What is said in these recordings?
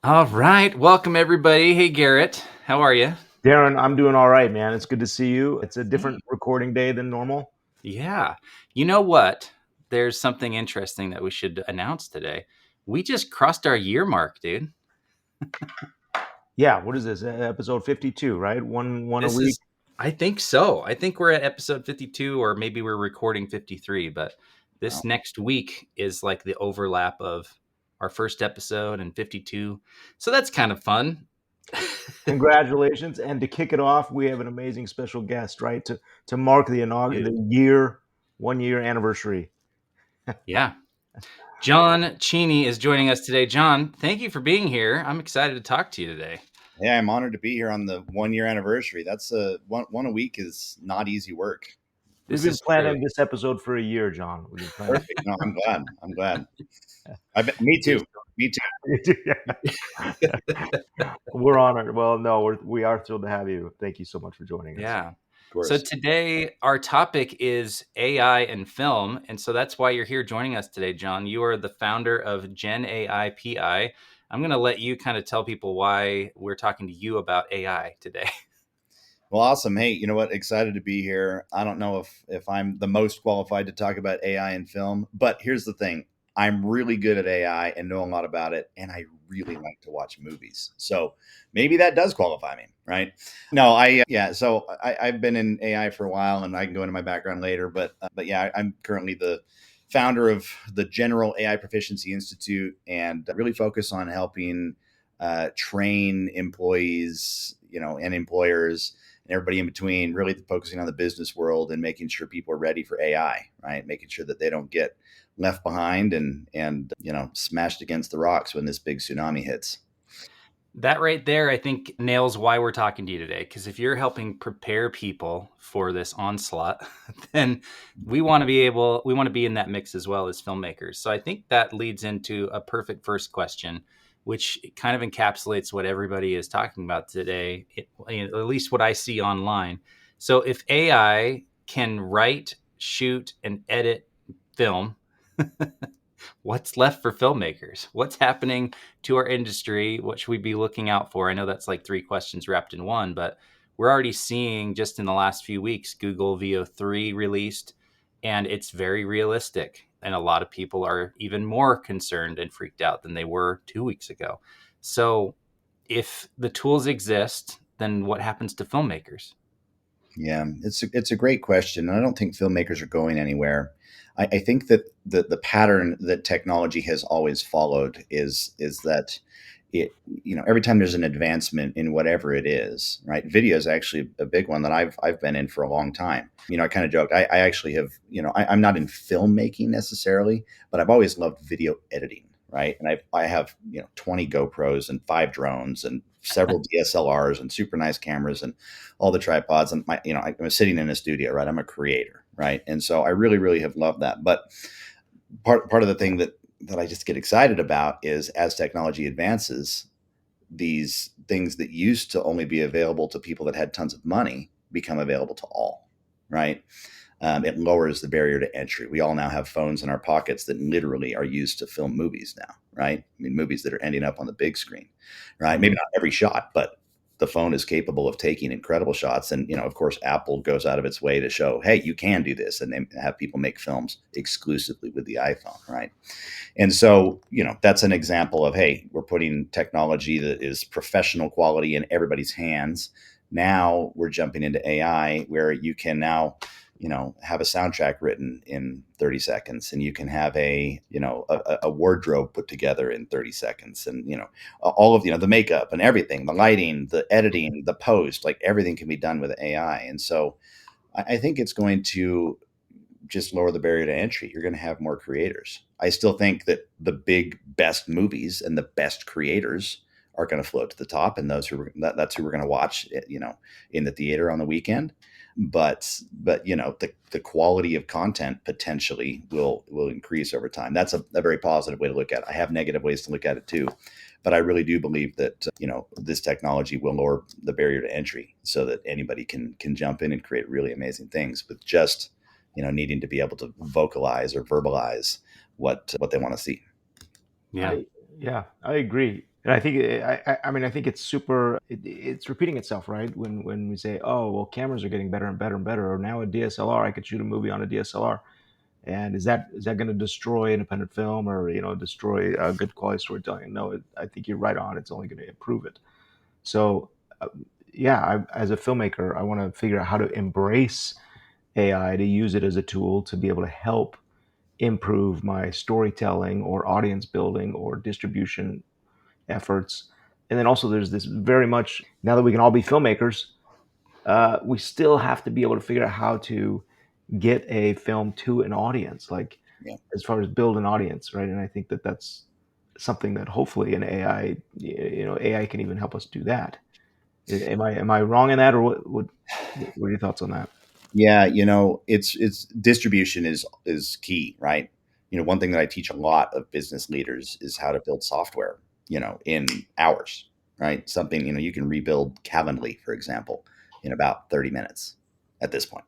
All right. Welcome, everybody. Hey, Garrett. How are you? Daren, I'm doing all right, man. It's good to see you. It's a different Hey. recording day than normal. Yeah. You know what? There's something interesting that we should announce today. We just crossed our year mark, dude. Yeah, what is this? Episode 52, right? One a This week. is, I think so. I think we're at episode 52, or maybe we're recording 53, but Wow. this next week is like the overlap of our first episode and 52. So that's kind of fun. Congratulations. And to kick it off, we have an amazing special guest, right? To mark the year, 1 year anniversary. Yeah. Jon Cheney is joining us today. Jon, thank you for being here. I'm excited to talk to you today. Yeah, I'm honored to be here on the 1 year anniversary. That's one a week is not easy work. We've This been is true. planning this episode for a year, John. We've been planning. Perfect. No, I'm glad. I'm glad. Me too. Me too. We're honored. Well, no, we are thrilled to have you. Thank you so much for joining us. Yeah. Of So course. today our topic is AI and film, and so that's why you're here joining us today, Jon. You are the founder of Gen AI PI. I'm going to let you kind of tell people why we're talking to you about AI today. Well, awesome. Hey, you know what? Excited to be here. I don't know if I'm the most qualified to talk about AI and film, but here's the thing. I'm really good at AI and know a lot about it, and I really like to watch movies. So maybe that does qualify me, right? No, yeah. So I've been in AI for a while, and I can go into my background later. But yeah, I'm currently the founder of the General AI Proficiency Institute, and really focus on helping train employees, and employers and everybody in between, really focusing on the business world and making sure people are ready for AI, right? Making sure that they don't get left behind and smashed against the rocks when this big tsunami hits. That right there, I think, nails why we're talking to you today. Because if you're helping prepare people for this onslaught, then we want to be in that mix as well as filmmakers. So I think that leads into a perfect first question, which kind of encapsulates what everybody is talking about today, at least what I see online. So if AI can write, shoot, and edit film, what's left for filmmakers? What's happening to our industry? What should we be looking out for? I know that's like three questions wrapped in one, but we're already seeing just in the last few weeks, Google VO3 released, and it's very realistic. And a lot of people are even more concerned and freaked out than they were 2 weeks ago. So if the tools exist, then what happens to filmmakers? Yeah, it's a great question, and I don't think filmmakers are going anywhere. I think that the pattern that technology has always followed is that every time there's an advancement in whatever it is, right? Video is actually a big one that I've been in for a long time. I kind of joked. I actually have, I'm not in filmmaking necessarily, but I've always loved video editing, right? And I have 20 GoPros and 5 drones and several DSLRs and super nice cameras and all the tripods. And I'm sitting in a studio, right? I'm a creator, right? And so I really, really have loved that. But part of the thing that I just get excited about is as technology advances, these things that used to only be available to people that had tons of money become available to all, right? It lowers the barrier to entry. We all now have phones in our pockets that literally are used to film movies now, right? I mean, movies that are ending up on the big screen, right? Maybe not every shot, but the phone is capable of taking incredible shots. And, of course, Apple goes out of its way to show, hey, you can do this. And they have people make films exclusively with the iPhone, right? And so, that's an example of, hey, we're putting technology that is professional quality in everybody's hands. Now we're jumping into AI where you can now, have a soundtrack written in 30 seconds, and you can have a wardrobe put together in 30 seconds. And, all of, the makeup and everything, the lighting, the editing, the post, like everything can be done with AI. And so I think it's going to just lower the barrier to entry. You're going to have more creators. I still think that the big best movies and the best creators are going to float to the top, and that's who we're going to watch, in the theater on the weekend. But the quality of content potentially will increase over time. That's a very positive way to look at it. I have negative ways to look at it too, but I really do believe that this technology will lower the barrier to entry so that anybody can jump in and create really amazing things with just needing to be able to vocalize or verbalize what they want to see. Yeah. I Yeah, I agree. And I think I mean I think it's super. It's repeating itself, right? When we say, oh well, cameras are getting better and better and better, or now a DSLR, I could shoot a movie on a DSLR. And is that going to destroy independent film, or destroy good quality storytelling? No, I think you're right on. It's only going to improve it. So uh, yeah, as a filmmaker, I want to figure out how to embrace AI, to use it as a tool to be able to help improve my storytelling or audience building or distribution efforts. And then also there's this very much, now that we can all be filmmakers, we still have to be able to figure out how to get a film to an audience, like Yeah. as far as build an audience, right? And I think that that's something that hopefully an AI, AI can even help us do that. Am I wrong in that, or what are your thoughts on that? Yeah, it's distribution is key, right? One thing that I teach a lot of business leaders is how to build software, in hours, right? Something, you can rebuild Calendly, for example, in about 30 minutes at this point,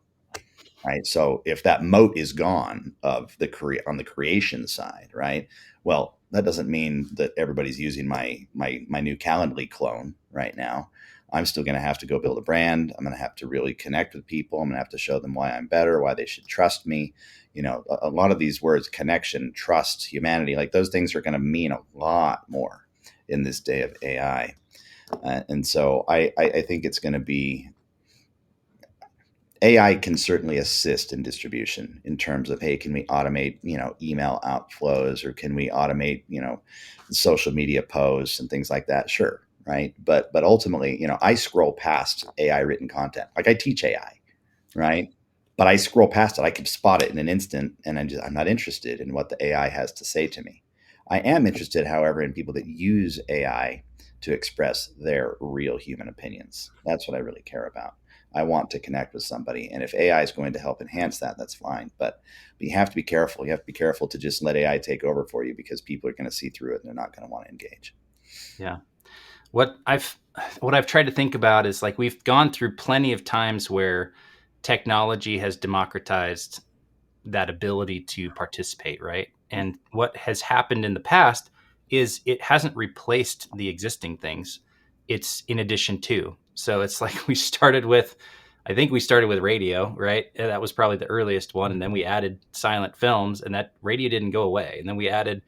right? So if that moat is gone of on the creation side, right? Well, that doesn't mean that everybody's using my new Calendly clone right now. I'm still going to have to go build a brand. I'm going to have to really connect with people. I'm going to have to show them why I'm better, why they should trust me. A lot of these words, connection, trust, humanity, like those things are going to mean a lot more in this day of AI. And so I think it's going to be, AI can certainly assist in distribution in terms of, hey, can we automate, email outflows, or can we automate, social media posts and things like that? Sure, right? But ultimately, I scroll past AI written content. Like I teach AI, right? But I scroll past it. I can spot it in an instant, and I'm not interested in what the AI has to say to me. I am interested, however, in people that use AI to express their real human opinions. That's what I really care about. I want to connect with somebody. And if AI is going to help enhance that, that's fine. But you have to be careful. You have to be careful to just let AI take over for you, because people are going to see through it and they're not going to want to engage. Yeah. What I've tried to think about is, like, we've gone through plenty of times where technology has democratized that ability to participate, right? And what has happened in the past is it hasn't replaced the existing things. It's in addition to. So it's like I think we started with radio, right? And that was probably the earliest one. And then we added silent films, and that radio didn't go away. And then we added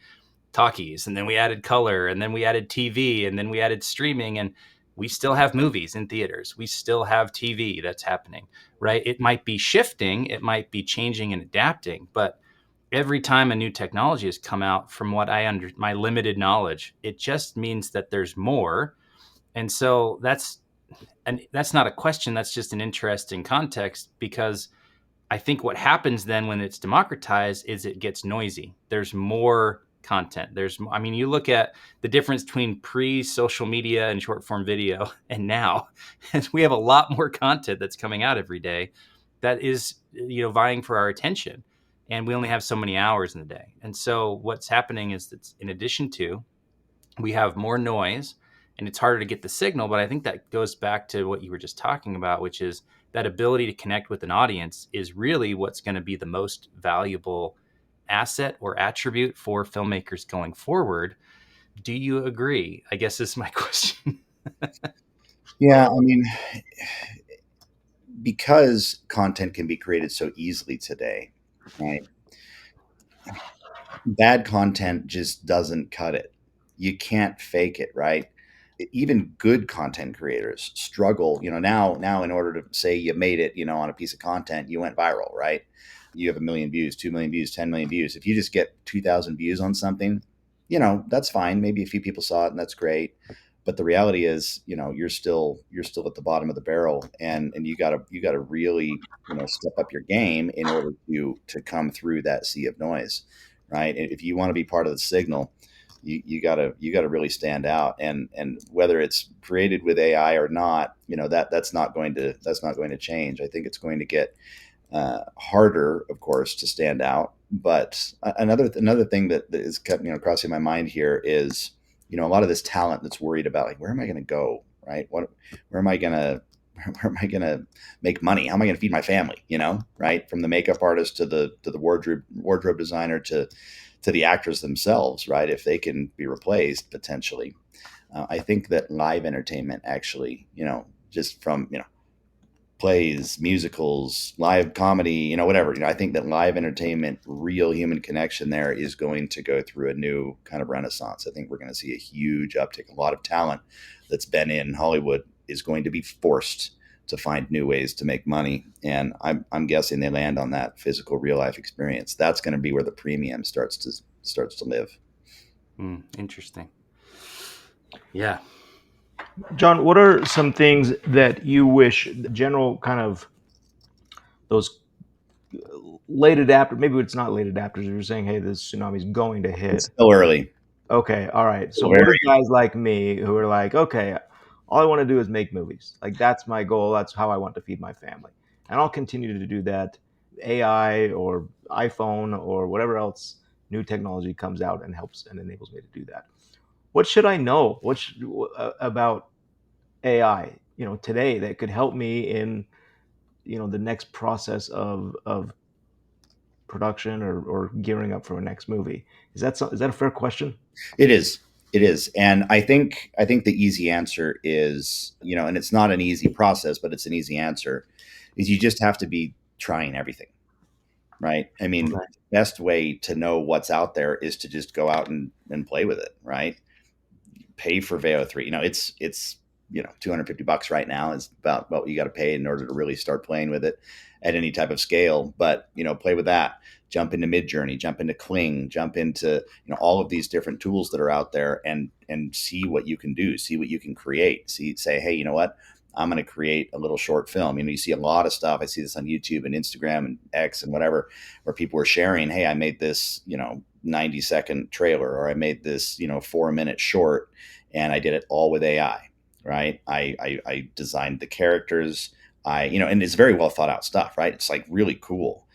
talkies, and then we added color, and then we added TV, and then we added streaming, and we still have movies in theaters. We still have TV that's happening, right? It might be shifting, it might be changing and adapting, but every time a new technology has come out, from what my limited knowledge, it just means that there's more. And so that's not a question, that's just an interesting context, because I think what happens then when it's democratized is it gets noisy. There's more content. I mean, you look at the difference between pre-social media and short form video and now, and we have a lot more content that's coming out every day that is, vying for our attention. And we only have so many hours in the day. And so what's happening is that, in addition to, we have more noise and it's harder to get the signal. But I think that goes back to what you were just talking about, which is that ability to connect with an audience is really what's going to be the most valuable asset or attribute for filmmakers going forward. Do you agree? I guess is my question. Yeah, I mean, because content can be created so easily today, right? Bad content just doesn't cut it. You can't fake it, right? Even good content creators struggle, now in order to say you made it, on a piece of content, you went viral, right? You have 1 million views, 2 million views, 10 million views. If you just get 2,000 views on something, that's fine. Maybe a few people saw it and that's great. But the reality is, you're still at the bottom of the barrel, and you gotta really, step up your game in order to come through that sea of noise, right? If you want to be part of the signal, you gotta really stand out. And whether it's created with AI or not, that's not going to change. I think it's going to get harder, of course, to stand out. But another thing that is kept, crossing my mind here is, a lot of this talent that's worried about, like, where am I going to go, right? Where am I going to where am I going to make money? How am I going to feed my family? Right? From the makeup artist to the wardrobe designer to the actors themselves, right? If they can be replaced potentially. I think that live entertainment actually, just from, plays, musicals, live comedy, whatever. I think that live entertainment, real human connection there is going to go through a new kind of renaissance. I think we're going to see a huge uptick. A lot of talent that's been in Hollywood is going to be forced to find new ways to make money. And I'm guessing they land on that physical real life experience. That's going to be where the premium starts to live. Interesting. Yeah. John, what are some things that you wish the general kind of those late adapters, maybe it's not late adapters, you're saying, hey, this tsunami is going to It's hit. still early. Okay, all right. So Very what are guys like me who are like, okay, all I want to do is make movies. Like that's my goal. That's how I want to feed my family. And I'll continue to do that. AI or iPhone or whatever else new technology comes out and helps and enables me to do that. What should I know? About AI, today that could help me in, the next process of production or gearing up for a next movie? Is that a fair question? It is. It is. And I think the easy answer is, and it's not an easy process, but it's an easy answer, is you just have to be trying everything. Right. I mean, Okay. the best way to know what's out there is to just go out and play with it. Right. Pay for Veo 3. It's $250 right now is about what you got to pay in order to really start playing with it at any type of scale. But play with that. Jump into Midjourney, jump into Kling, jump into all of these different tools that are out there, and see what you can do, see what you can create. Say, hey, you know what? I'm going to create a little short film. You see a lot of stuff. I see this on YouTube and Instagram and X and whatever, where people are sharing, hey, I made this 90-second trailer, or I made this 4-minute short, and I did it all with AI. Right? I designed the characters. And it's very well thought out stuff. Right? It's like really cool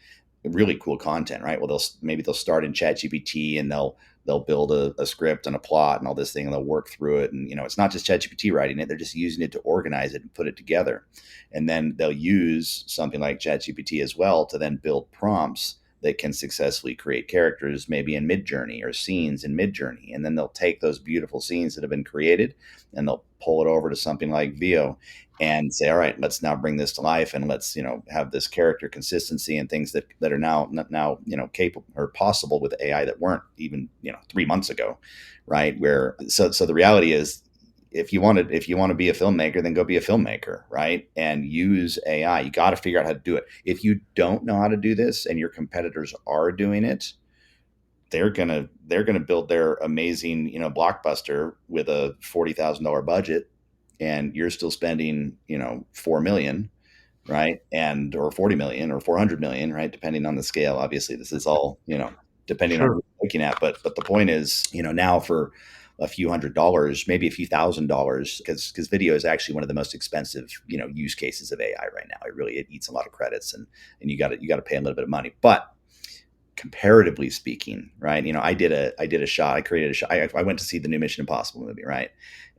content. Right? Well, they'll start in ChatGPT, and they'll build a script and a plot and all this thing, and they'll work through it. And it's not just ChatGPT writing it; they're just using it to organize it and put it together. And then they'll use something like ChatGPT as well to then build prompts that can successfully create characters, maybe in Midjourney, or scenes in Midjourney. And then they'll take those beautiful scenes that have been created and they'll pull it over to something like Veo and say, all right, let's now bring this to life, and let's have this character consistency and things that are now capable or possible with AI that weren't even 3 months ago, right? Where so the reality is, if you want to be a filmmaker, then go be a filmmaker, right? And use AI. You got to figure out how to do it. If you don't know how to do this and your competitors are doing it, they're gonna build their amazing blockbuster with a $40,000 budget, and you're still spending 4 million, right? And or 40 million or 400 million, right? Depending on the scale. Obviously, this is all depending on Sure. what you're looking at. But the point is, now for a few $100s, maybe a few $1,000s, because video is actually one of the most expensive use cases of AI right now. It eats a lot of credits, and you got to pay a little bit of money. But comparatively speaking, right? I did a shot. I created a shot. I went to see the new Mission Impossible movie, right?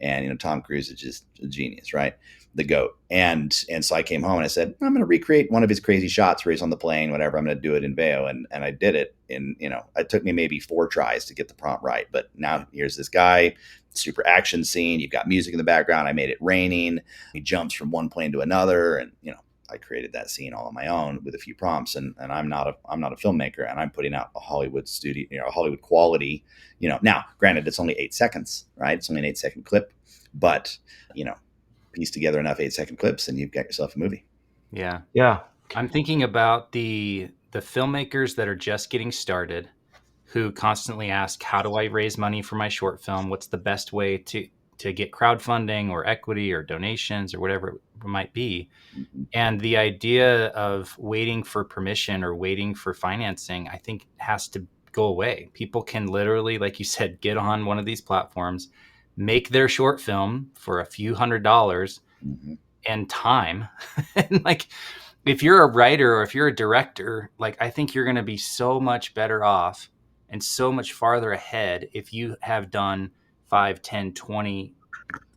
And Tom Cruise is just a genius, right? The GOAT. And so I came home and I said, I'm going to recreate one of his crazy shots where he's on the plane, whatever. I'm going to do it in Veo, and I did it. And it took me maybe 4 tries to get the prompt right. But now here's this guy, super action scene. You've got music in the background. I made it raining. He jumps from one plane to another, and I created that scene all on my own with a few prompts, and I'm not a filmmaker, and I'm putting out a Hollywood studio, a Hollywood quality. Now granted, it's only 8 seconds, right? It's only an 8-second clip, but piece together enough 8-second clips, and you've got yourself a movie. Yeah. Yeah. I'm thinking about the filmmakers that are just getting started, who constantly ask, how do I raise money for my short film? What's the best way to get crowdfunding or equity or donations or whatever it might be? Mm-hmm. And the idea of waiting for permission or waiting for financing, I think, has to go away. People can literally, like you said, get on one of these platforms, make their short film for a few $100s Mm-hmm. and time. And like, if you're a writer or if you're a director, like, I think you're going to be so much better off and so much farther ahead if you have done 5, 10, 20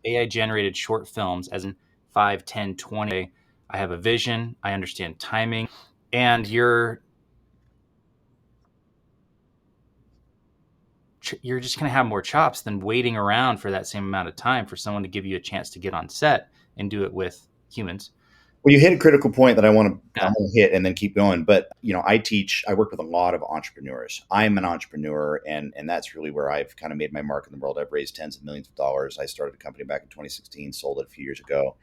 AI generated short films, as in 5, 10, 20. I have a vision, I understand timing, and you're you're just going to have more chops than waiting around for that same amount of time for someone to give you a chance to get on set and do it with humans. Well, you hit a critical point that I want Yeah. to hit and then keep going. But I work with a lot of entrepreneurs. I'm an entrepreneur, and that's really where I've kind of made my mark in the world. I've raised tens of millions of dollars. I started a company back in 2016, sold it a few years ago,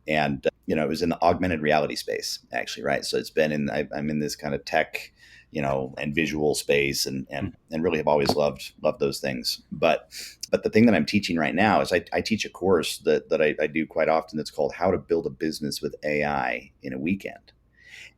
and it was in the augmented reality space, actually, right? So it's been I'm in this kind of tech, and visual space, and really have always loved those things. But the thing that I'm teaching right now is I teach a course that I do quite often that's called How to Build a Business with AI in a Weekend.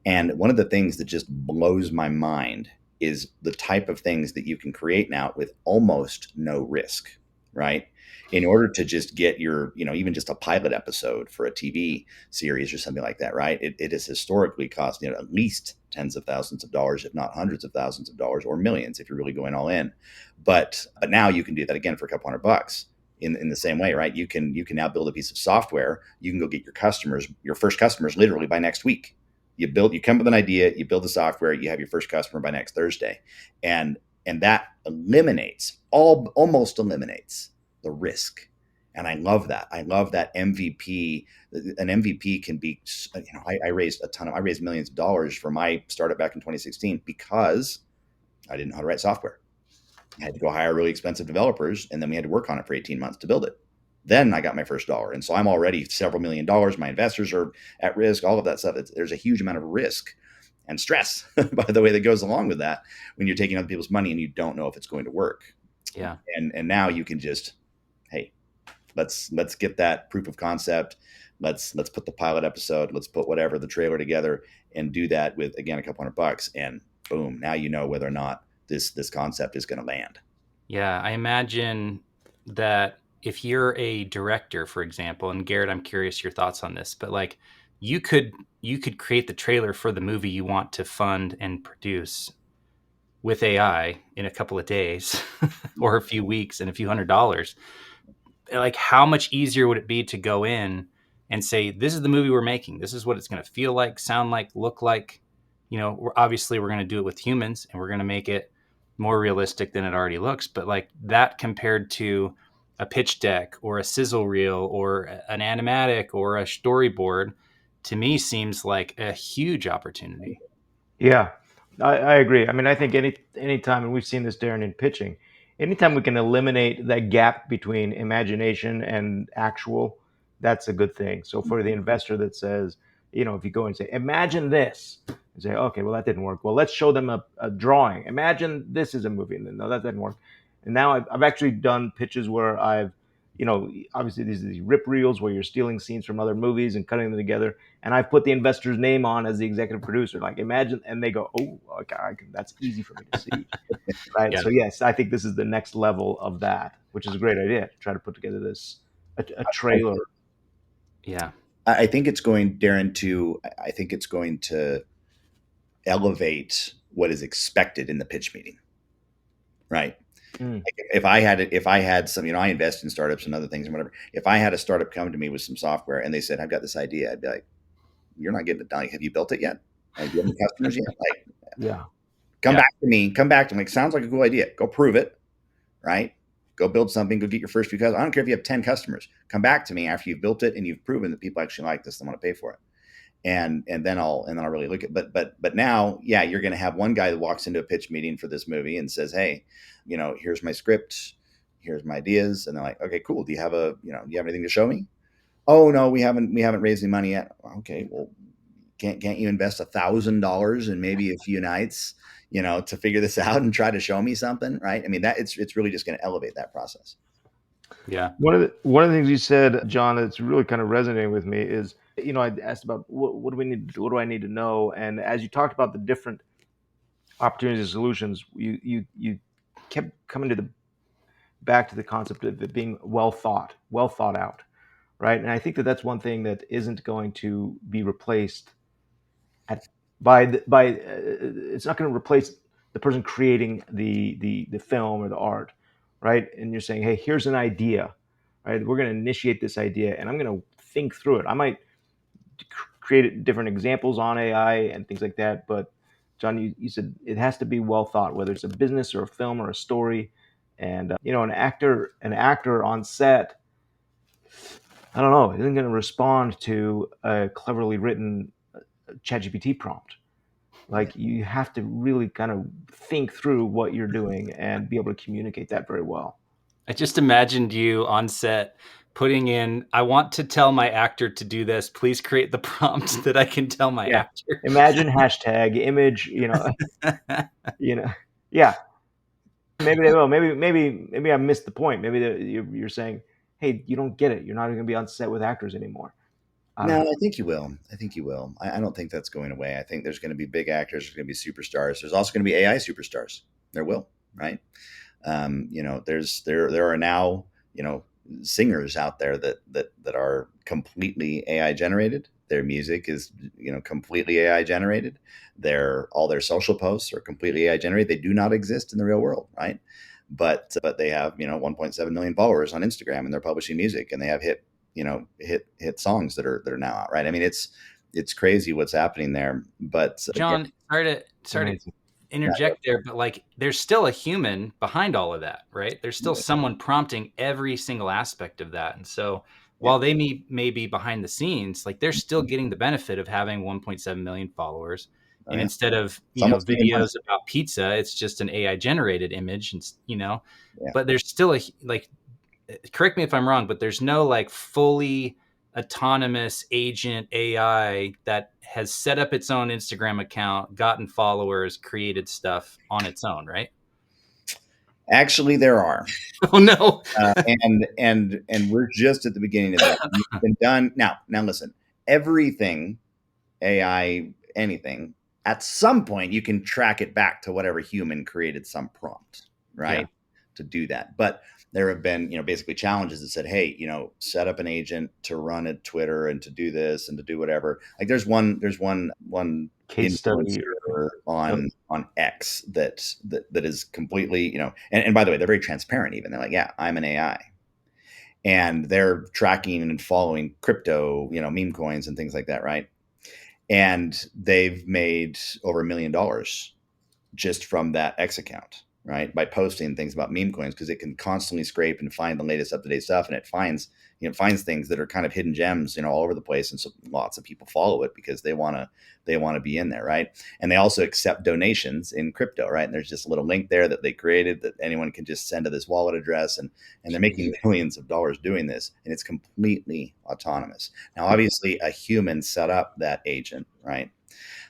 And one of the things that just blows my mind is the type of things that you can create now with almost no risk, right? In order to just get your, even just a pilot episode for a TV series or something like that, right? It has historically cost, at least tens of thousands of dollars, if not hundreds of thousands of dollars, or millions if you're really going all in. But now you can do that again for a couple $100 in the same way, right? You can now build a piece of software. You can go get your first customers literally by next week. You come with an idea, you build the software, you have your first customer by next Thursday. And that almost eliminates the risk. And I love that. I love that MVP. An MVP can be, I raised millions of dollars for my startup back in 2016 because I didn't know how to write software. I had to go hire really expensive developers, and then we had to work on it for 18 months to build it. Then I got my first dollar. And so I'm already several $1 million. My investors are at risk, all of that stuff. There's a huge amount of risk and stress, by the way, that goes along with that when you're taking other people's money and you don't know if it's going to work. Yeah. And now you can just, hey, let's get that proof of concept. Let's put the pilot episode, let's put whatever, the trailer together, and do that with, again, a couple $100, and boom, now you know whether or not this concept is going to land. Yeah, I imagine that if you're a director, for example, and Garrett, I'm curious your thoughts on this, but like you could create the trailer for the movie you want to fund and produce with AI in a couple of days or a few weeks and a few $100. Like, how much easier would it be to go in and say, this is the movie we're making, this is what it's going to feel like, sound like, look like? We're going to do it with humans, and we're going to make it more realistic than it already looks. But like that compared to a pitch deck or a sizzle reel or an animatic or a storyboard, to me seems like a huge opportunity. Yeah, I agree. I mean, I think any time, and we've seen this, Darren, in pitching, anytime we can eliminate that gap between imagination and actual, that's a good thing. So for the investor that says, if you go and say, imagine this, and say, okay, well, that didn't work. Well, let's show them a drawing. Imagine this is a movie. And then, no, that didn't work. And now I've actually done pitches where obviously these rip reels where you're stealing scenes from other movies and cutting them together, and I put the investor's name on as the executive producer. Like, imagine, and they go, "Oh, okay, that's easy for me to see." Right. Yeah. So yes, I think this is the next level of that, which is a great idea to try to put together a trailer. Yeah. I think it's going, Darren, I think it's going to elevate what is expected in the pitch meeting, right? Like if I had some, I invest in startups and other things and whatever. If I had a startup come to me with some software and they said, I've got this idea, I'd be like, you're not getting it done. Like, have you built it yet? Like, do you have any customers yet? Like, Yeah. come back to me. Like, sounds like a cool idea. Go prove it, right? Go build something. Go get your first few customers. I don't care if you have 10 customers. Come back to me after you've built it and you've proven that people actually like this and want to pay for it. And then I'll really look at. But now, yeah, you're going to have one guy that walks into a pitch meeting for this movie and says, hey, here's my script, here's my ideas, and they're like, okay, cool. Do you have do you have anything to show me? Oh no, we haven't raised any money yet. Okay, well, can't you invest $1,000 in maybe a few nights, to figure this out and try to show me something, right? I mean, that it's really just going to elevate that process. Yeah. One of the things you said, John, that's really kind of resonating with me is, I asked about what do we need to do, what do I need to know, and as you talked about the different opportunities and solutions, you kept coming back to the concept of it being well thought out, right? And I think that that's one thing that isn't going to be replaced it's not going to replace the person creating the film or the art, right? And you're saying, hey, here's an idea, right? We're going to initiate this idea, and I'm going to think through it. I might create different examples on AI and things like that, but John, you said it has to be well thought, whether it's a business or a film or a story. And an actor on set, I don't know, isn't going to respond to a cleverly written ChatGPT prompt. Like, you have to really kind of think through what you're doing and be able to communicate that very well. I just imagined you on set putting in, I want to tell my actor to do this. Please create the prompt that I can tell my Yeah. actor. Imagine hashtag image, you know, yeah. Maybe they will. Maybe I missed the point. Maybe you're saying, hey, you don't get it. You're not going to be on set with actors anymore. I don't No, know. I think you will. I think you will. I don't think that's going away. I think there's going to be big actors. There's going to be superstars. There's also going to be AI superstars. There will, right? There are now singers out there that are completely AI generated. Their music is completely AI generated. All their social posts are completely AI generated. They do not exist in the real world, right? But they have 1.7 million followers on Instagram, and they're publishing music, and they have hit songs that are now out, right? I mean, it's crazy what's happening there. But yeah, John, sorry to Amazing. interject there, but like there's still a human behind all of that, right? There's still someone prompting every single aspect of that. And so yeah, while they may be behind the scenes, like they're still getting the benefit of having 1.7 million followers. oh And yeah, instead of, it's almost even money. videos about pizza, it's just an AI generated image and Yeah. but there's still like, correct me if I'm wrong, but there's no like fully autonomous agent AI that has set up its own Instagram account, gotten followers, created stuff on its own, right? Actually, there are. Oh no. And we're just at the beginning of that. It's been done now. Now listen, everything AI, anything, at some point you can track it back to whatever human created some prompt, right? Yeah. To do that. But there have been, basically challenges that said, hey, set up an agent to run at Twitter and to do this and to do whatever. Like there's one Case study. influencer on X that is completely, and by the way, they're very transparent even. They're like, yeah, I'm an AI. And they're tracking and following crypto, meme coins and things like that, right? And they've made over $1 million just from that X account, right? By posting things about meme coins, because it can constantly scrape and find the latest up-to-date stuff, and it finds things that are kind of hidden gems, all over the place, and so lots of people follow it because they want to be in there, right? And they also accept donations in crypto, right? And there's just a little link there that they created that anyone can just send to this wallet address, and they're making millions of dollars doing this, and it's completely autonomous. Now, obviously, a human set up that agent, right?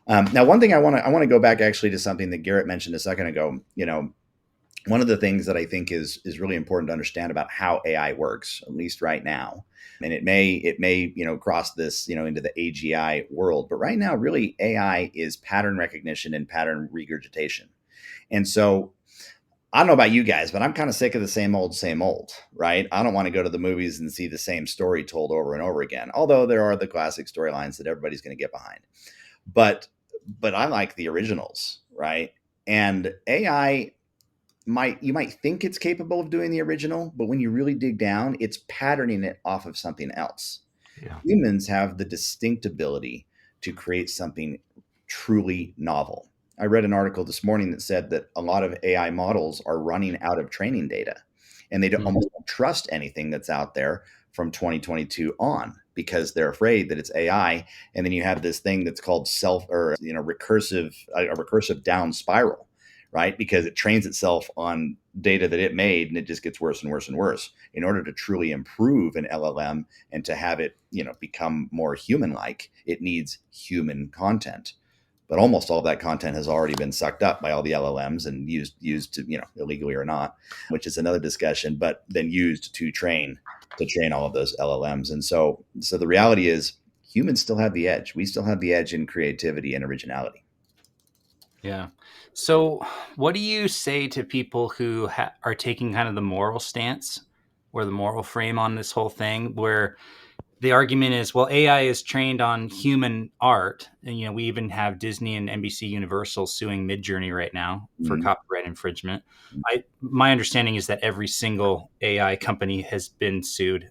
Now, one thing I want to go back actually to something that Garrett mentioned a second ago. One of the things that I think is really important to understand about how AI works, at least right now, and it may cross this into the AGI world, but right now, really, AI is pattern recognition and pattern regurgitation. And so, I don't know about you guys, but I'm kind of sick of the same old, right? I don't want to go to the movies and see the same story told over and over again. Although there are the classic storylines that everybody's going to get behind. But I like the originals, right? And AI you might think it's capable of doing the original, but when you really dig down, it's patterning it off of something else. Yeah. Humans have the distinct ability to create something truly novel. I read an article this morning that said that a lot of AI models are running out of training data, and they almost don't trust anything that's out there from 2022 on, because they're afraid that it's AI. And then you have this thing that's called a recursive down spiral, right? Because it trains itself on data that it made, and it just gets worse and worse and worse. In order to truly improve an LLM and to have it, become more human-like, it needs human content. But almost all of that content has already been sucked up by all the LLMs and used to, illegally or not, which is another discussion, but then used to train all of those LLMs. And so the reality is humans still have the edge. We still have the edge in creativity and originality. Yeah. So, what do you say to people who are taking kind of the moral stance or the moral frame on this whole thing, where the argument is, well, AI is trained on human art, and we even have Disney and NBC Universal suing Midjourney right now for copyright infringement. My understanding is that every single AI company has been sued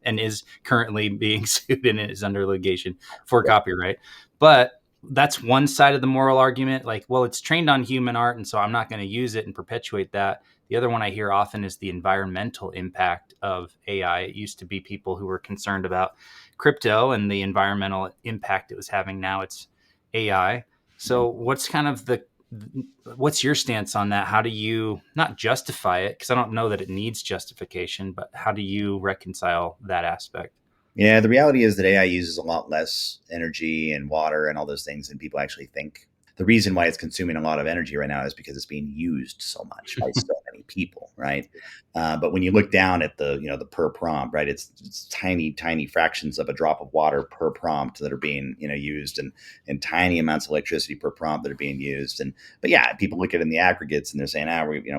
and is currently being sued and is under litigation for copyright. But that's one side of the moral argument. Like, well, it's trained on human art, and so I'm not going to use it and perpetuate that. The other one I hear often is the environmental impact of AI. It used to be people who were concerned about crypto and the environmental impact it was having. Now it's AI. So what's your stance on that? How do you not justify it? Because I don't know that it needs justification, but how do you reconcile that aspect? Yeah, the reality is that AI uses a lot less energy and water and all those things than people actually think. The reason why it's consuming a lot of energy right now is because it's being used so much by so many people, right? But when you look down at the per prompt, right, it's tiny fractions of a drop of water per prompt that are being used, and tiny amounts of electricity per prompt that are being used. And but yeah, people look at it in the aggregates and they're saying,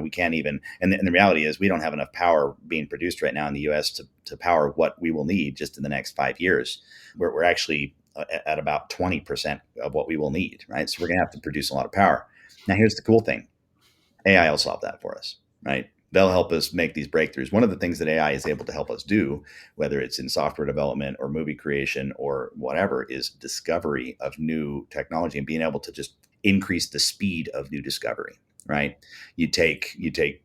we can't even. And the reality is we don't have enough power being produced right now in the U.S. to power what we will need just in the next 5 years. We're actually at about 20% of what we will need, right? So we're going to have to produce a lot of power. Now, here's the cool thing. AI will solve that for us, right? They'll help us make these breakthroughs. One of the things that AI is able to help us do, whether it's in software development or movie creation or whatever, is discovery of new technology and being able to just increase the speed of new discovery, right? You take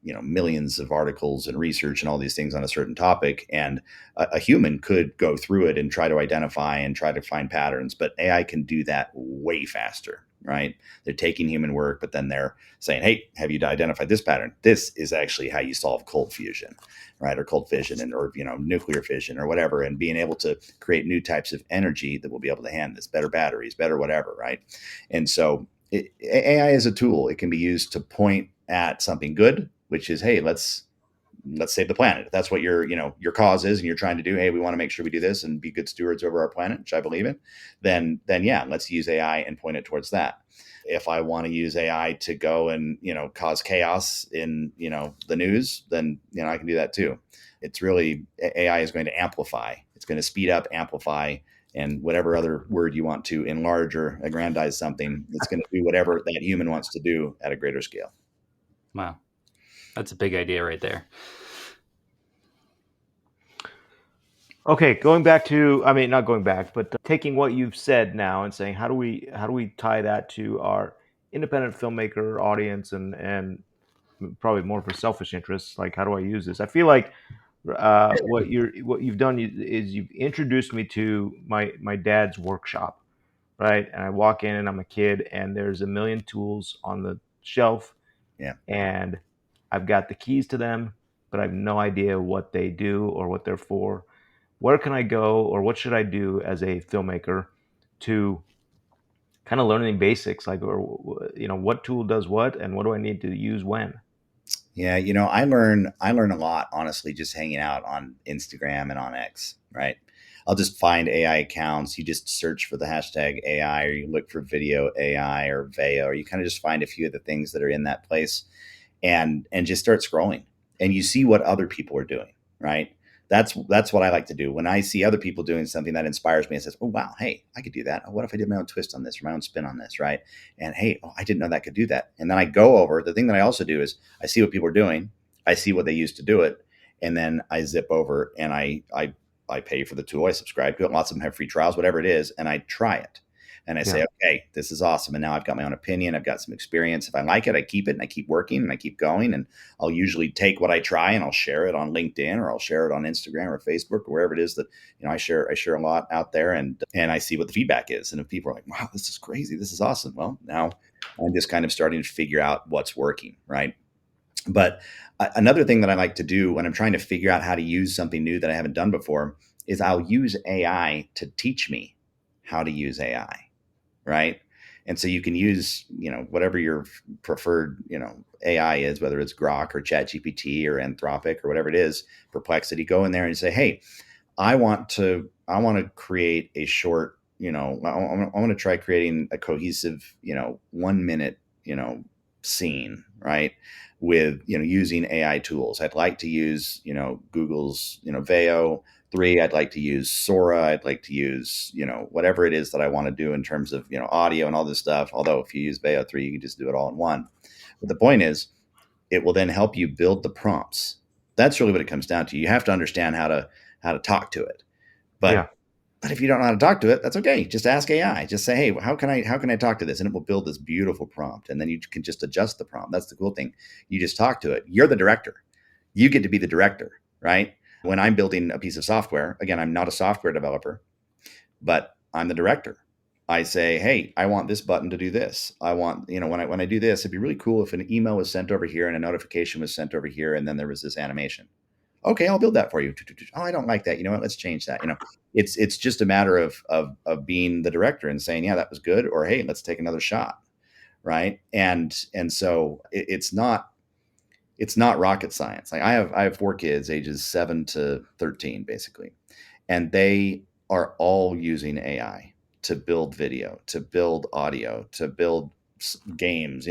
millions of articles and research and all these things on a certain topic, and a human could go through it and try to identify and try to find patterns, but AI can do that way faster, right? They're taking human work, but then they're saying, hey, have you identified this pattern? This is actually how you solve cold fusion, right? Or cold fission, or nuclear fission or whatever, and being able to create new types of energy that will be able to handle this, better batteries, better whatever, right? And so AI is a tool. It can be used to point at something good, which is, hey, let's save the planet. If that's what your cause is, and you're trying to do, hey, we want to make sure we do this and be good stewards over our planet, which I believe in, then yeah, let's use AI and point it towards that. If I want to use AI to go and cause chaos in the news, then I can do that too. It's really, AI is going to amplify. It's going to speed up, amplify, and whatever other word you want to enlarge or aggrandize something. It's going to do whatever that human wants to do at a greater scale. Wow. That's a big idea right there. Okay, going back to, I mean, not going back, but taking what you've said now and saying, how do we tie that to our independent filmmaker audience, and probably more for selfish interests, like how do I use this? I feel like what you've done is you've introduced me to my dad's workshop, right? And I walk in and I'm a kid, and there's a million tools on the shelf, Yeah. and I've got the keys to them, but I have no idea what they do or what they're for. Where can I go, or what should I do as a filmmaker to kind of learn the basics, like, or what tool does what, and what do I need to use when? Yeah, I learn a lot, honestly, just hanging out on Instagram and on X, right? I'll just find AI accounts. You just search for the hashtag AI, or you look for video AI or Veo, or you kind of just find a few of the things that are in that place, and just start scrolling, and you see what other people are doing, right? That's what I like to do. When I see other people doing something that inspires me and says, oh wow, hey, I could do that. What if I did my own twist on this, or my own spin on this, right? And hey, oh, I didn't know that could do that. And then I go over. The thing that I also do is I see what people are doing, I see what they used to do it, and then I zip over and I pay for the tool, I subscribe to it. Lots of them have free trials, whatever it is, and I try it. And I say, Yeah. okay, this is awesome. And now I've got my own opinion. I've got some experience. If I like it, I keep it, and I keep working, and I keep going. And I'll usually take what I try and I'll share it on LinkedIn, or I'll share it on Instagram or Facebook, or wherever it is that, I share a lot out there, and I see what the feedback is. And if people are like, wow, this is crazy, this is awesome. Well, now I'm just kind of starting to figure out what's working. Right. But another thing that I like to do when I'm trying to figure out how to use something new that I haven't done before is I'll use AI to teach me how to use AI. Right. And so you can use, whatever your preferred, AI is, whether it's Grok or ChatGPT or Anthropic or whatever it is, Perplexity, go in there and say, hey, I want to create a short, I want to try creating a cohesive, 1 minute, scene, right? With, using AI tools. I'd like to use, Google's, Veo. 3, I'd like to use Sora. I'd like to use, whatever it is that I want to do in terms of, audio and all this stuff. Although if you use Veo 3, you can just do it all in one. But the point is, it will then help you build the prompts. That's really what it comes down to. You have to understand how to talk to it. But Yeah. But if you don't know how to talk to it, that's okay. Just ask AI. Just say, hey, how can I talk to this? And it will build this beautiful prompt. And then you can just adjust the prompt. That's the cool thing. You just talk to it. You're the director. You get to be the director, right? When I'm building a piece of software, again, I'm not a software developer, but I'm the director. I say, hey, I want this button to do this. I want, when I do this, it'd be really cool if an email was sent over here and a notification was sent over here, and then there was this animation. Okay, I'll build that for you. Oh, I don't like that. You know what? Let's change that. It's just a matter of being the director and saying, yeah, that was good, or hey, let's take another shot, right? And so it's not rocket science. Like I have 4 kids, ages 7 to 13, basically, and they are all using AI to build video, to build audio, to build games,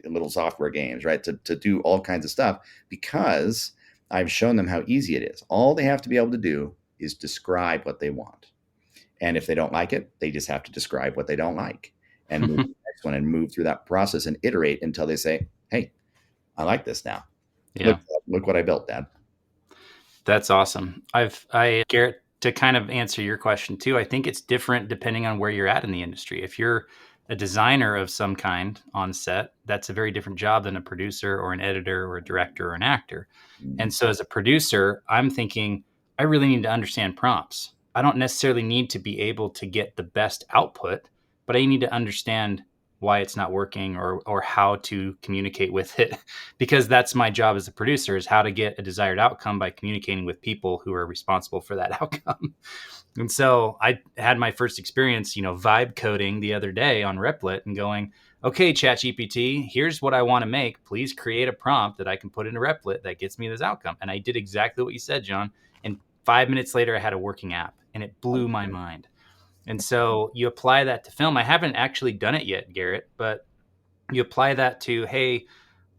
little software games, right? To do all kinds of stuff, because I've shown them how easy it is. All they have to be able to do is describe what they want. And if they don't like it, they just have to describe what they don't like and move to the next one and move through that process and iterate until they say, hey, I like this now. Yeah. Look what I built, Dad. That's awesome. Garrett, to kind of answer your question too, I think it's different depending on where you're at in the industry. If you're a designer of some kind on set, that's a very different job than a producer or an editor or a director or an actor. And so as a producer, I'm thinking, I really need to understand prompts. I don't necessarily need to be able to get the best output, but I need to understand why it's not working or how to communicate with it, because that's my job as a producer, is how to get a desired outcome by communicating with people who are responsible for that outcome. And so I had my first experience, vibe coding the other day on Replit and going, okay, ChatGPT, here's what I want to make. Please create a prompt that I can put into Replit that gets me this outcome. And I did exactly what you said, John. And 5 minutes later, I had a working app, and it blew my mind. And so you apply that to film. I haven't actually done it yet, Garrett, but you apply that to, hey,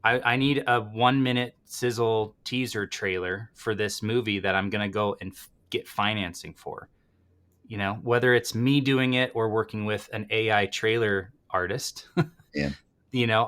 I need a 1 minute sizzle teaser trailer for this movie that I'm going to go and get financing for. Whether it's me doing it or working with an AI trailer artist, Yeah.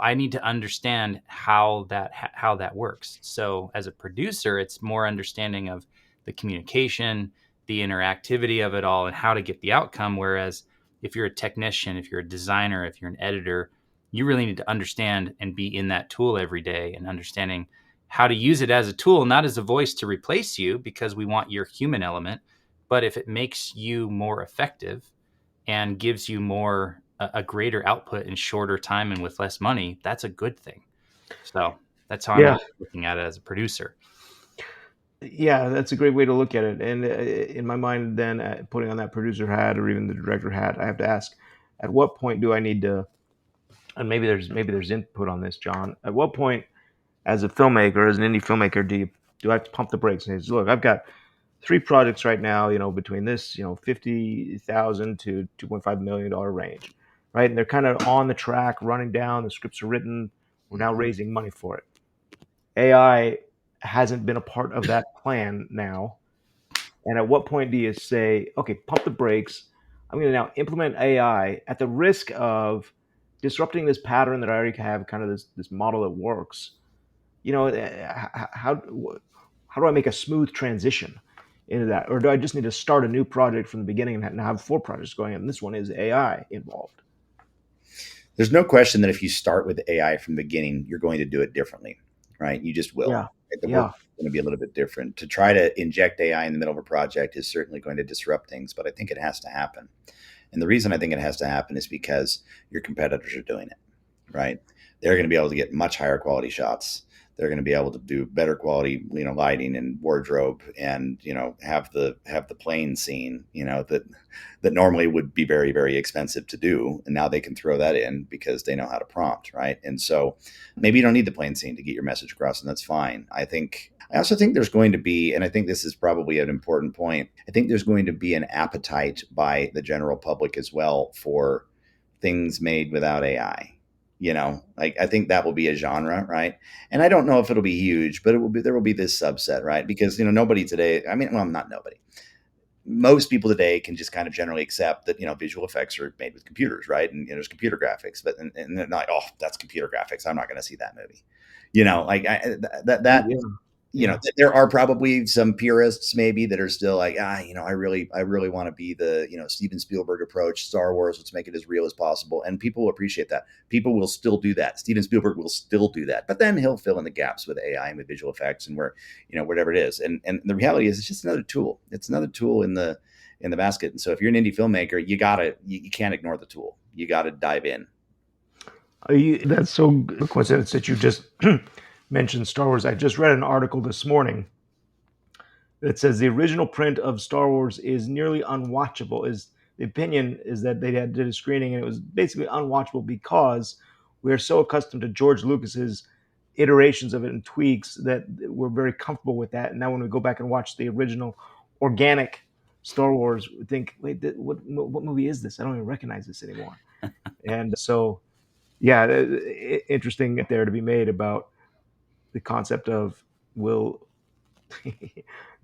I need to understand how that works. So as a producer, it's more understanding of the communication, the interactivity of it all, and how to get the outcome. Whereas if you're a technician, if you're a designer, if you're an editor, you really need to understand and be in that tool every day and understanding how to use it as a tool, not as a voice to replace you, because we want your human element. But if it makes you more effective and gives you more a greater output in shorter time and with less money, that's a good thing. So that's how I'm Yeah, really looking at it as a producer. yeah, that's a great way to look at it. And in my mind, then putting on that producer hat or even the director hat, I have to ask, at what point do I need to? And maybe there's input on this, John. At what point, as a filmmaker, as an indie filmmaker, do I have to pump the brakes and say, look, I've got 3 projects right now, between this, 50,000 to $2.5 million range, right? And they're kind of on the track, running down. The scripts are written. We're now raising money for it. AI hasn't been a part of that plan now. And at what point do you say, okay, pump the brakes? I'm going to now implement AI at the risk of disrupting this pattern that I already have, kind of this model that works. How do I make a smooth transition into that, or do I just need to start a new project from the beginning and have 4 projects going, and this one is AI involved? There's no question that if you start with AI from the beginning, you're going to do it differently, right? You just will. Yeah, Right? The work yeah, is going to be a little bit different. To try to inject AI in the middle of a project is certainly going to disrupt things, but I think it has to happen. And the reason I think it has to happen is because your competitors are doing it, right? They're going to be able to get much higher quality shots. They're going to be able to do better quality, lighting and wardrobe, and have the plane scene, that normally would be very, very expensive to do, and now they can throw that in because they know how to prompt, right? And so maybe you don't need the plane scene to get your message across, and that's fine. I also think there's going to be, and I think this is probably an important point, I think there's going to be an appetite by the general public as well for things made without AI. Like I think that will be a genre, right? And I don't know if it'll be huge, but there will be this subset, right? Because nobody today, I mean, well, not nobody. Most people today can just kind of generally accept that visual effects are made with computers, right? And there's computer graphics, but and they're not, oh, that's computer graphics, I'm not going to see that movie. Like that yeah. Yeah. there are probably some purists maybe that are still like, I really want to be the, Steven Spielberg approach, Star Wars, let's make it as real as possible. And people will appreciate that. People will still do that. Steven Spielberg will still do that, but then he'll fill in the gaps with AI and with visual effects and whatever it is. And the reality is it's just another tool. It's another tool in the basket. And so if you're an indie filmmaker, you can't ignore the tool. You got to dive in. That's so coincidence that you just mentioned Star Wars. I just read an article this morning that says the original print of Star Wars is nearly unwatchable. Is the opinion is that they did a screening and it was basically unwatchable because we're so accustomed to George Lucas's iterations of it and tweaks that we're very comfortable with that. And now when we go back and watch the original organic Star Wars, we think, wait, what movie is this? I don't even recognize this anymore. And so, yeah, interesting there to be made about the concept of will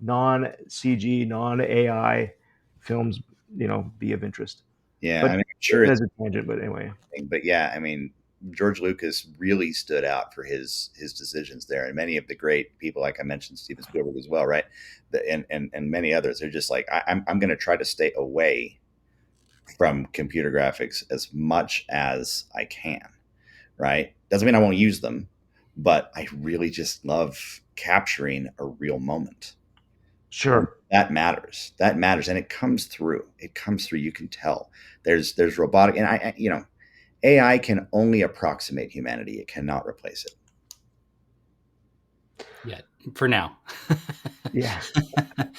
non-CG, non-AI films, be of interest. Yeah, But I mean, I'm sure it's as a tangent, but anyway. but yeah, I mean, George Lucas really stood out for his decisions there, and many of the great people, like I mentioned, Steven Spielberg as well, right? And many others are just like, I'm going to try to stay away from computer graphics as much as I can, right? Doesn't mean I won't use them, but I really just love capturing a real moment. Sure. That matters. That matters. And it comes through. You can tell there's robotic, and AI can only approximate humanity. It cannot replace it. Yeah, for now. Yeah.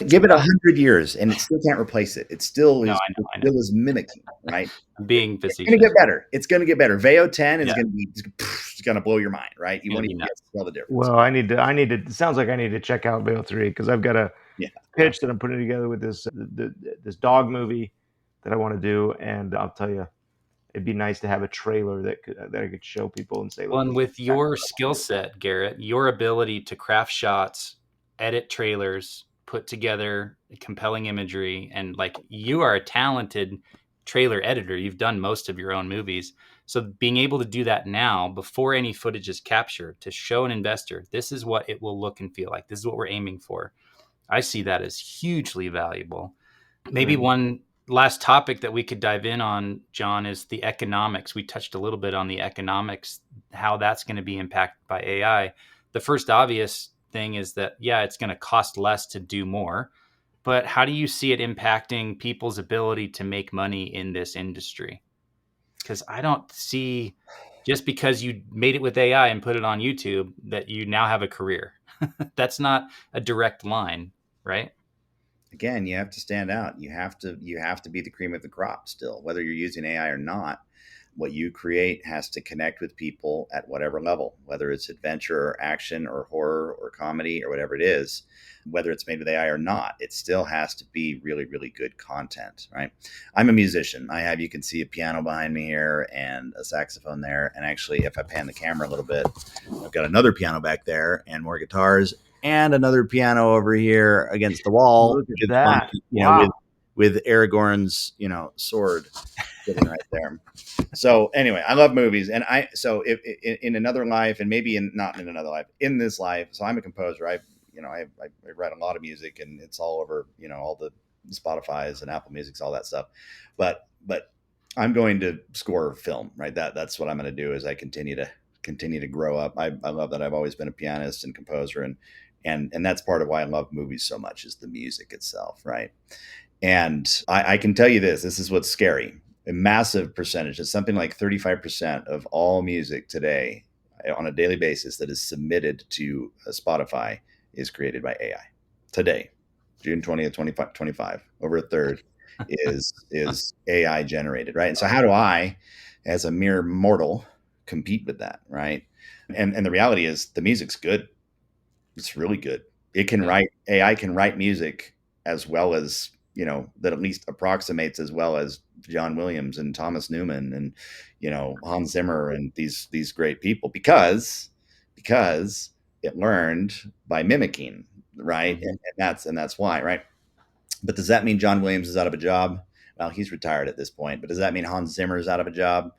Give it 100 years and it still can't replace it. It still is, I know. still is mimicking, right? I'm being It's facetious. going to get better. It's going to get better. Veo 10 is Yeah. going to be, it's going to blow your mind, right? You Gonna won't be even nuts. get to tell the difference. Well, I need to. It sounds like I need to check out Vale 3 because I've got a Yeah. pitch that I'm putting together with this dog movie that I want to do, and I'll tell you, it'd be nice to have a trailer that I could show people and say, Well, look, and with your skill set, Garrett, your ability to craft shots, edit trailers, put together compelling imagery, and like you are a talented trailer editor. You've done most of your own movies. So being able to do that now before any footage is captured to show an investor, this is what it will look and feel like. This is what we're aiming for. I see that as hugely valuable. Maybe one last topic that we could dive in on, Jon, is the economics. We touched a little bit on the economics, how that's going to be impacted by AI. The first obvious thing is that, yeah, it's going to cost less to do more. But how do you see it impacting people's ability to make money in this industry? Because I don't see, just because you made it with AI and put it on YouTube, that you now have a career. That's not a direct line, right? Again, you have to stand out. You have to be the cream of the crop still, whether you're using AI or not. What you create has to connect with people at whatever level, whether it's adventure or action or horror or comedy or whatever it is, whether it's made with AI or not, it still has to be really, really good content, right? I'm a musician. You can see a piano behind me here and a saxophone there. And actually, if I pan the camera a little bit, I've got another piano back there and more guitars and another piano over here against the wall. Look at that. Wow. With Aragorn's, sword sitting right there. So anyway, I love movies, and if in another life, and maybe not in another life, in this life. So I'm a composer. I write a lot of music, and it's all over, all the Spotify's and Apple Music's, all that stuff. But I'm going to score film, right? That's what I'm going to do as I continue to grow up. I love that I've always been a pianist and composer, and that's part of why I love movies so much, is the music itself, right? And I can tell you this is what's scary. A massive percentage, it's something like 35% of all music today on a daily basis that is submitted to Spotify is created by AI. Today, June 20th, 2025, over a third is AI generated, right? And so how do I, as a mere mortal, compete with that, right? And the reality is the music's good. It's really good. AI can write music as well as, that at least approximates as well as John Williams and Thomas Newman and, Hans Zimmer and these great people, because it learned by mimicking, right? Mm-hmm. And that's why, right? But does that mean John Williams is out of a job? Well, he's retired at this point, but does that mean Hans Zimmer is out of a job?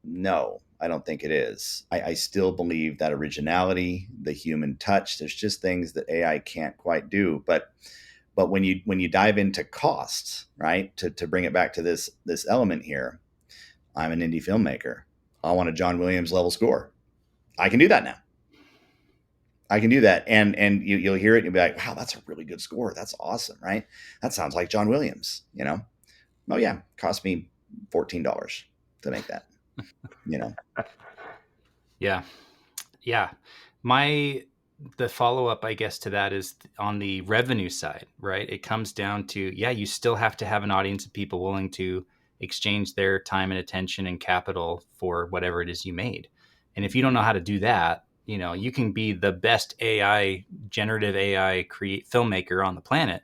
No, I don't think it is. I still believe that originality, the human touch, there's just things that AI can't quite do. But when you dive into costs, right, to bring it back to this element here, I'm an indie filmmaker. I want a John Williams level score. I can do that now. I can do that, and you'll hear it, and you'll be like, "Wow, that's a really good score. That's awesome, right? That sounds like John Williams." Oh yeah, it cost me $14 to make that. Yeah. The follow-up, I guess, to that is on the revenue side, right? It comes down to, you still have to have an audience of people willing to exchange their time and attention and capital for whatever it is you made. And if you don't know how to do that, you can be the best generative AI filmmaker on the planet,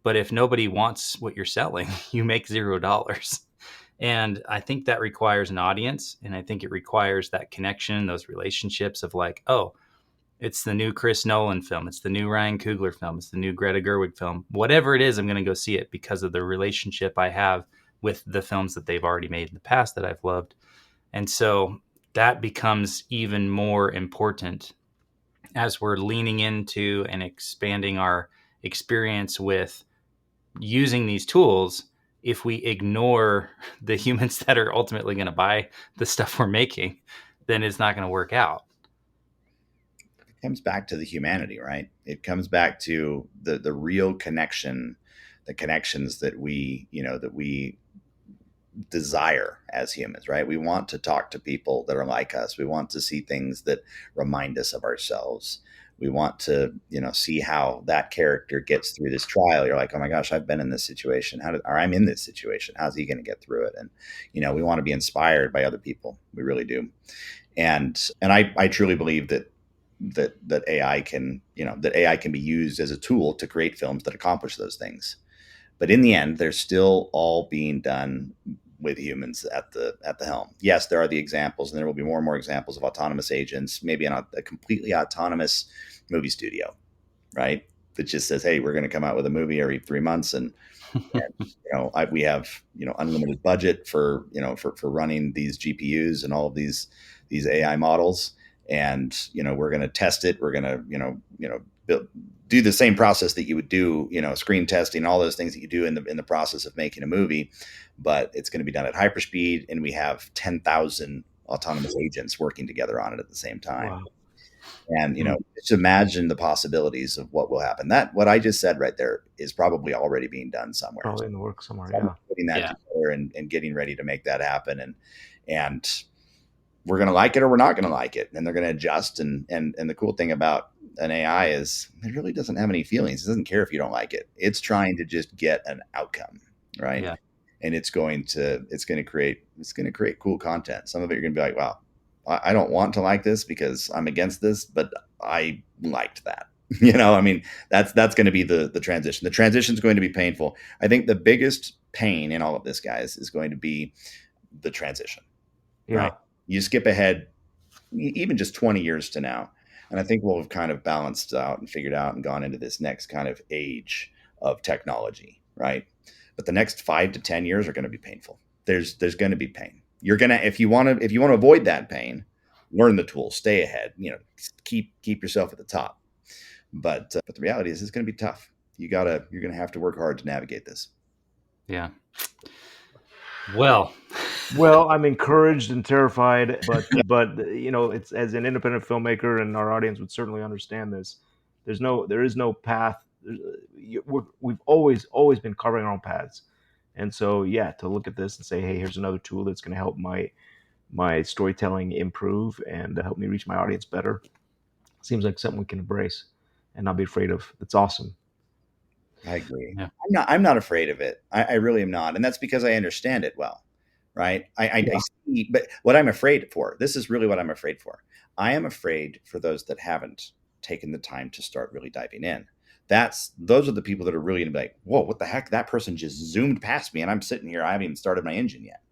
but if nobody wants what you're selling, you make $0. And I think that requires an audience, and I think it requires that connection, those relationships of like, oh, it's the new Chris Nolan film, it's the new Ryan Coogler film, it's the new Greta Gerwig film. Whatever it is, I'm going to go see it because of the relationship I have with the films that they've already made in the past that I've loved. And so that becomes even more important as we're leaning into and expanding our experience with using these tools. If we ignore the humans that are ultimately going to buy the stuff we're making, then it's not going to work out. It comes back to the humanity, right? It comes back to the real connection, the connections that we desire as humans, right? We want to talk to people that are like us. We want to see things that remind us of ourselves. We want to, see how that character gets through this trial. You're like, oh my gosh, I've been in this situation. Or I'm in this situation. How's he going to get through it? And, we want to be inspired by other people. We really do. And I truly believe that AI can, that AI can be used as a tool to create films that accomplish those things. But in the end, they're still all being done with humans at the helm. Yes, there are the examples, and there will be more and more examples of autonomous agents, maybe in a completely autonomous movie studio, right? That just says, hey, we're going to come out with a movie every 3 months, and we have unlimited budget for running these GPUs and all of these AI models, and we're going to test it. We're going to do the same process that you would do, screen testing, all those things that you do in the process of making a movie, but it's going to be done at hyperspeed, and we have 10,000 autonomous agents working together on it at the same time. Wow. And just imagine the possibilities of what will happen. That what I just said right there is probably already being done somewhere. Probably in the works somewhere. So putting that together and getting ready to make that happen, and we're going to like it or we're not going to like it, and they're going to adjust. And the cool thing about an AI is it really doesn't have any feelings. It doesn't care if you don't like it. It's trying to just get an outcome, right? Yeah. And it's going to create cool content. Some of it you're going to be like, wow, I don't want to like this because I'm against this, but I liked that. That's going to be the transition. The transition is going to be painful. I think the biggest pain in all of this, guys, is going to be the transition. Yeah. Right? You skip ahead even just 20 years to now, and I think we'll have kind of balanced out and figured out and gone into this next kind of age of technology, right? But the next 5 to 10 years are going to be painful. There's going to be pain. You're going to, if you want to avoid that pain, learn the tools, stay ahead, keep yourself at the top. But the reality is it's going to be tough. You're going to have to work hard to navigate this. Yeah. Well, I'm encouraged and terrified, but it's, as an independent filmmaker, and our audience would certainly understand this. There is no path. We've always been carving our own paths, and so to look at this and say, hey, here's another tool that's going to help my storytelling improve and help me reach my audience better, seems like something we can embrace and not be afraid of. It's awesome. I agree. Yeah. I'm not afraid of it. I really am not. And that's because I understand it well, right? I see, but what I'm afraid for, this is really what I'm afraid for. I am afraid for those that haven't taken the time to start really diving in. Those are the people that are really going to be like, whoa, what the heck? That person just zoomed past me and I'm sitting here. I haven't even started my engine yet,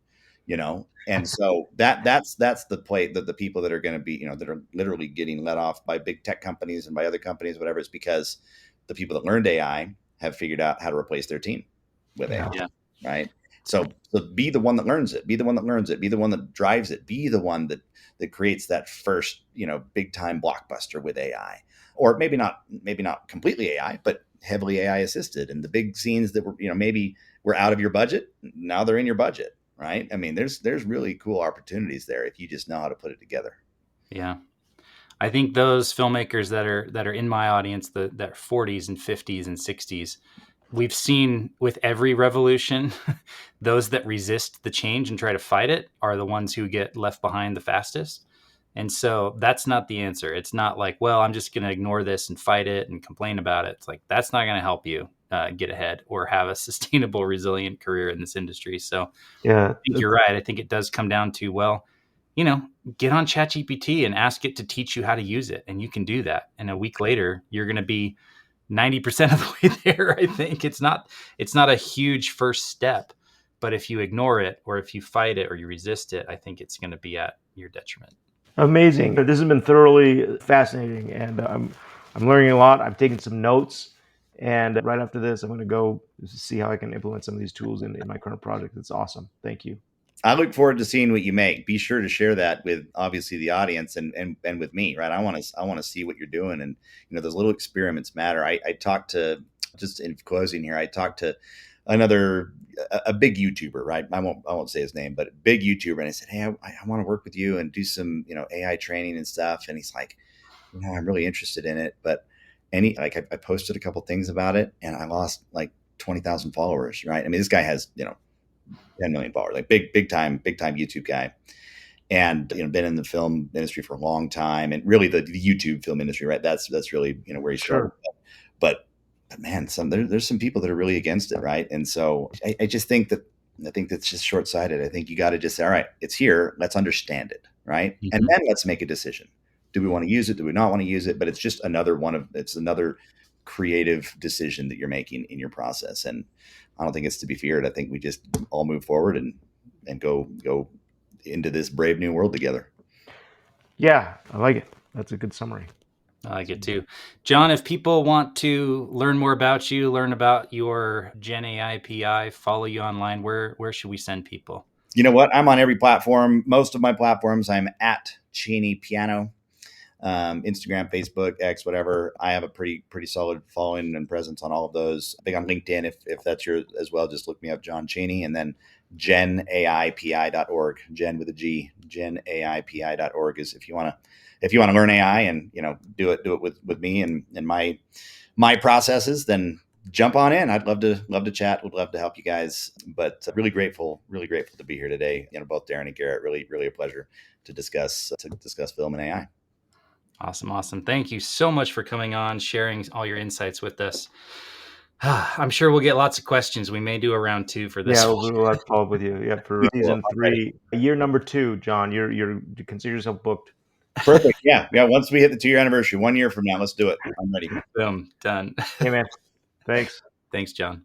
And so that's the play that the people that are going to be, that are literally getting let off by big tech companies and by other companies, whatever, it's because the people that learned AI have figured out how to replace their team with AI, right? So be the one that learns it, be the one that learns it, be the one that drives it, be the one that creates that first, big time blockbuster with AI, or maybe not completely AI, but heavily AI assisted. And the big scenes that were, maybe were out of your budget, now they're in your budget, right? I mean, there's really cool opportunities there if you just know how to put it together. Yeah. I think those filmmakers that are in my audience, that 40s and 50s and 60s, we've seen with every revolution, those that resist the change and try to fight it are the ones who get left behind the fastest. And so that's not the answer. It's not like, well, I'm just going to ignore this and fight it and complain about it. It's like, that's not going to help you get ahead or have a sustainable, resilient career in this industry. So Yeah, I think you're right. I think it does come down to, well, get on ChatGPT and ask it to teach you how to use it. And you can do that. And a week later, you're going to be 90% of the way there. I think it's not a huge first step, but if you ignore it or if you fight it or you resist it, I think it's going to be at your detriment. amazing. This has been thoroughly fascinating, and I'm learning a lot. I've taken some notes, and right after this, I'm going to go see how I can implement some of these tools in my current project. It's awesome. Thank you. I look forward to seeing what you make. Be sure to share that with obviously the audience and with me, right? I want to see what you're doing, and those little experiments matter. I talked to, just in closing here, I talked to a big YouTuber, right? I won't say his name, but a big YouTuber, and I said, hey, I want to work with you and do some AI training and stuff, and he's like, I'm really interested in it, but I posted a couple things about it, and I lost like 20,000 followers, right? I mean, this guy has 10 million followers, like big time YouTube guy. And, been in the film industry for a long time, and really the YouTube film industry, right? That's really, where he started. Sure. But man, there's some people that are really against it. Right. And so I just think that's just short-sighted. I think you got to just say, all right, it's here. Let's understand it. Right. Mm-hmm. And then let's make a decision. Do we want to use it? Do we not want to use it? But it's just it's another creative decision that you're making in your process. And I don't think it's to be feared. I think we just all move forward and go into this brave new world together. Yeah, I like it. That's a good summary. I like it too. Jon, if people want to learn more about you, learn about your Gen AI PI, follow you online, where should we send people? You know what? I'm on every platform. Most of my platforms, I'm at Cheney Piano. Instagram, Facebook, X, whatever. I have a pretty solid following and presence on all of those. Big on LinkedIn. If that's yours as well, just look me up, Jon Cheney, and then genaipi.org, Gen with a G, genaipi.org is if you want to learn AI and do it with me and my processes, then jump on in. I'd love to chat. Would love to help you guys. But really grateful to be here today. Both Daren and Garrett, really a pleasure to discuss film and AI. Awesome. Thank you so much for coming on, sharing all your insights with us. I'm sure we'll get lots of questions. We may do a round 2 for this. Yeah, we'll have to follow up with you. Yeah, for season 3, year number 2, Jon. You consider yourself booked. Perfect. Yeah. Once we hit the 2-year anniversary, 1 year from now, let's do it. I'm ready. Boom. Done. Hey, man. Thanks. Thanks, Jon.